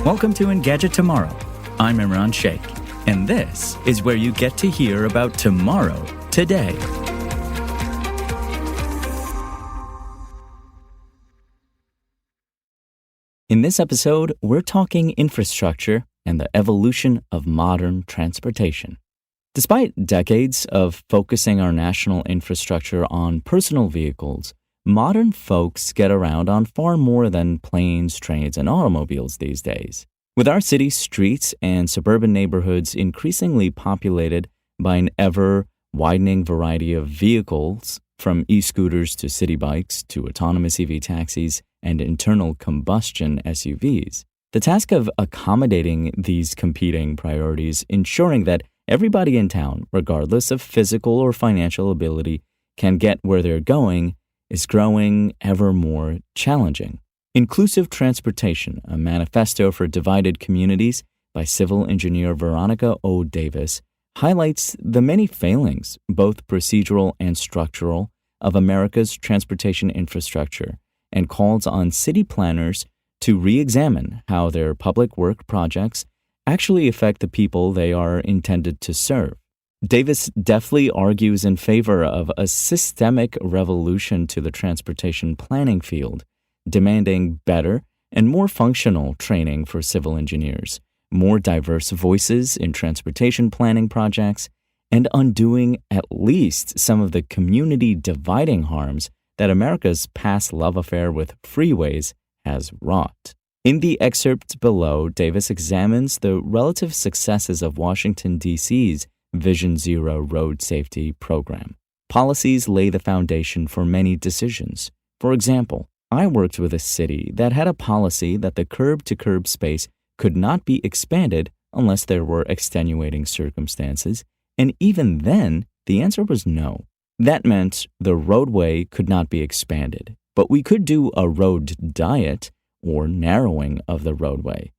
Welcome to Engadget Tomorrow. I'm Imran Sheikh, and this is where you get to hear about tomorrow today. In this episode, we're talking infrastructure and the evolution of modern transportation. Despite decades of focusing our national infrastructure on personal vehicles, modern folks get around on far more than planes, trains, and automobiles these days. With our city streets and suburban neighborhoods increasingly populated by an ever-widening variety of vehicles, from e-scooters to city bikes to autonomous EV taxis and internal combustion SUVs, the task of accommodating these competing priorities, ensuring that everybody in town, regardless of physical or financial ability, can get where they're going, is growing ever more challenging. Inclusive Transportation, a manifesto for divided communities by civil engineer Veronica O. Davis, highlights the many failings, both procedural and structural, of America's transportation infrastructure and calls on city planners to re-examine how their public work projects actually affect the people they are intended to serve. Davis deftly argues in favor of a systemic revolution to the transportation planning field, demanding better and more functional training for civil engineers, more diverse voices in transportation planning projects, and undoing at least some of the community dividing harms that America's past love affair with freeways has wrought. In the excerpt below, Davis examines the relative successes of Washington, D.C.'s Vision Zero road safety program. Policies lay the foundation for many decisions. For example, I worked with a city that had a policy that the curb-to-curb space could not be expanded unless there were extenuating circumstances, and even then, the answer was no. That meant the roadway could not be expanded, but we could do a road diet, or narrowing of the roadway.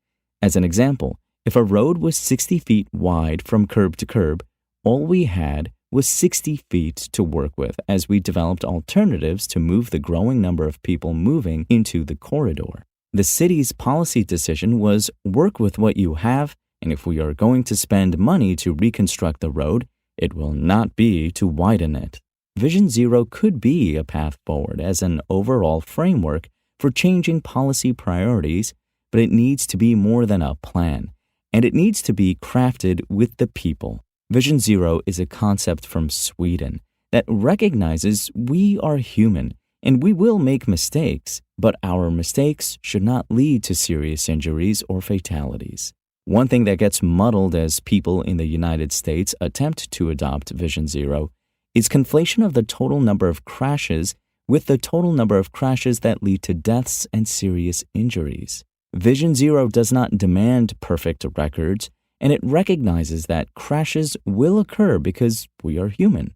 As an example, if a road was 60 feet wide from curb to curb, all we had was 60 feet to work with as we developed alternatives to move the growing number of people moving into the corridor. The city's policy decision was work with what you have, and if we are going to spend money to reconstruct the road, it will not be to widen it. Vision Zero could be a path forward as an overall framework for changing policy priorities, but it needs to be more than a plan, and it needs to be crafted with the people. Vision Zero is a concept from Sweden that recognizes we are human and we will make mistakes, but our mistakes should not lead to serious injuries or fatalities. One thing that gets muddled as people in the United States attempt to adopt Vision Zero is conflation of the total number of crashes with the total number of crashes that lead to deaths and serious injuries. Vision Zero does not demand perfect records, and it recognizes that crashes will occur because we are human.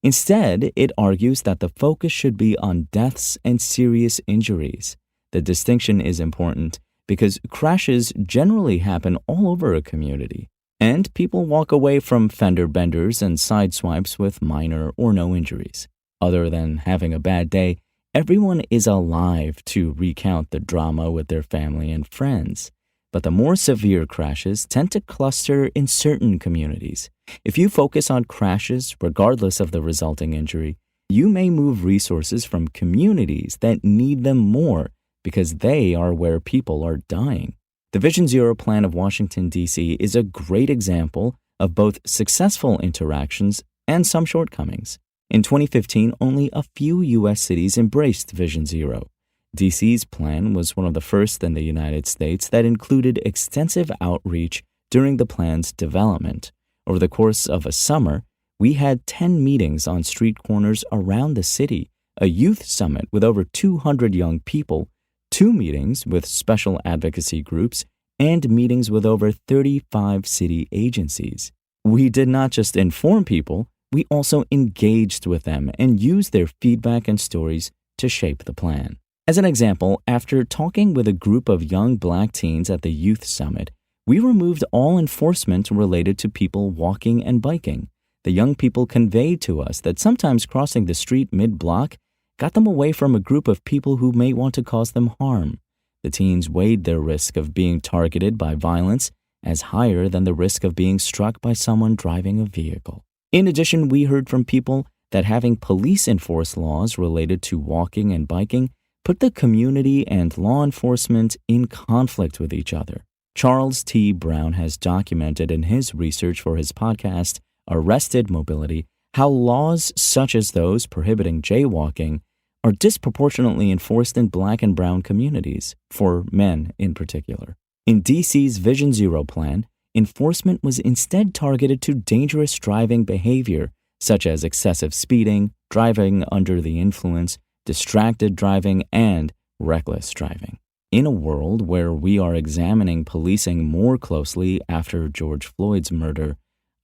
Instead, it argues that the focus should be on deaths and serious injuries. The distinction is important because crashes generally happen all over a community, and people walk away from fender benders and side swipes with minor or no injuries. Other than having a bad day, everyone is alive to recount the drama with their family and friends. But the more severe crashes tend to cluster in certain communities. If you focus on crashes, regardless of the resulting injury, you may move resources from communities that need them more because they are where people are dying. The Vision Zero plan of Washington, D.C. is a great example of both successful interactions and some shortcomings. In 2015, only a few U.S. cities embraced Vision Zero. D.C.'s plan was one of the first in the United States that included extensive outreach during the plan's development. Over the course of a summer, we had 10 meetings on street corners around the city, a youth summit with over 200 young people, 2 meetings with special advocacy groups, and meetings with over 35 city agencies. We did not just inform people, we also engaged with them and used their feedback and stories to shape the plan. As an example, after talking with a group of young Black teens at the Youth Summit, we removed all enforcement related to people walking and biking. The young people conveyed to us that sometimes crossing the street mid-block got them away from a group of people who may want to cause them harm. The teens weighed their risk of being targeted by violence as higher than the risk of being struck by someone driving a vehicle. In addition, we heard from people that having police-enforced laws related to walking and biking put the community and law enforcement in conflict with each other. Charles T. Brown has documented in his research for his podcast, Arrested Mobility, how laws such as those prohibiting jaywalking are disproportionately enforced in Black and brown communities, for men in particular. In D.C.'s Vision Zero plan, enforcement was instead targeted to dangerous driving behavior, such as excessive speeding, driving under the influence, distracted driving, and reckless driving. In a world where we are examining policing more closely after George Floyd's murder,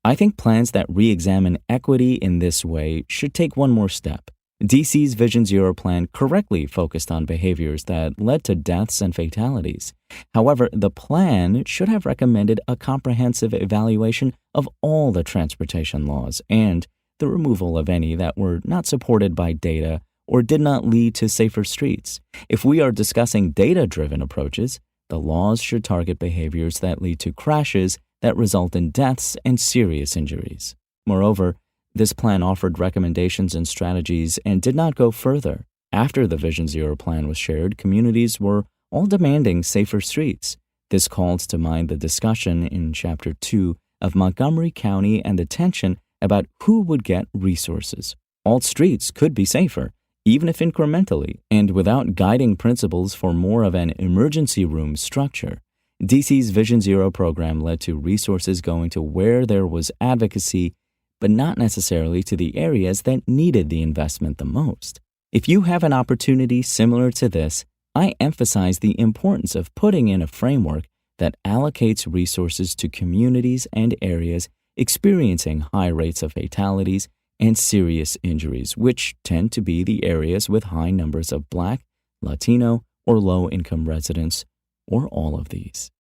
I think plans that re-examine equity in this way should take one more step. DC's Vision Zero plan correctly focused on behaviors that led to deaths and fatalities. However, the plan should have recommended a comprehensive evaluation of all the transportation laws and the removal of any that were not supported by data or did not lead to safer streets. If we are discussing data-driven approaches, the laws should target behaviors that lead to crashes that result in deaths and serious injuries. Moreover, this plan offered recommendations and strategies and did not go further. After the Vision Zero plan was shared, communities were all demanding safer streets. This calls to mind the discussion in Chapter 2 of Montgomery County and the tension about who would get resources. All streets could be safer, even if incrementally, and without guiding principles for more of an emergency room structure. DC's Vision Zero program led to resources going to where there was advocacy, but not necessarily to the areas that needed the investment the most. If you have an opportunity similar to this, I emphasize the importance of putting in a framework that allocates resources to communities and areas experiencing high rates of fatalities and serious injuries, which tend to be the areas with high numbers of Black, Latino, or low-income residents, or all of these.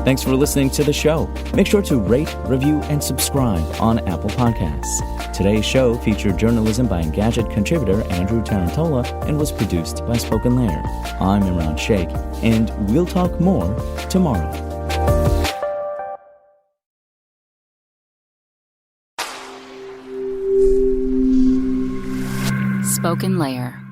Thanks for listening to the show. Make sure to rate, review, and subscribe on Apple Podcasts. Today's show featured journalism by Engadget contributor Andrew Tarantola and was produced by Spoken Layer. I'm Imran Sheikh, and we'll talk more tomorrow. Spoken Layer.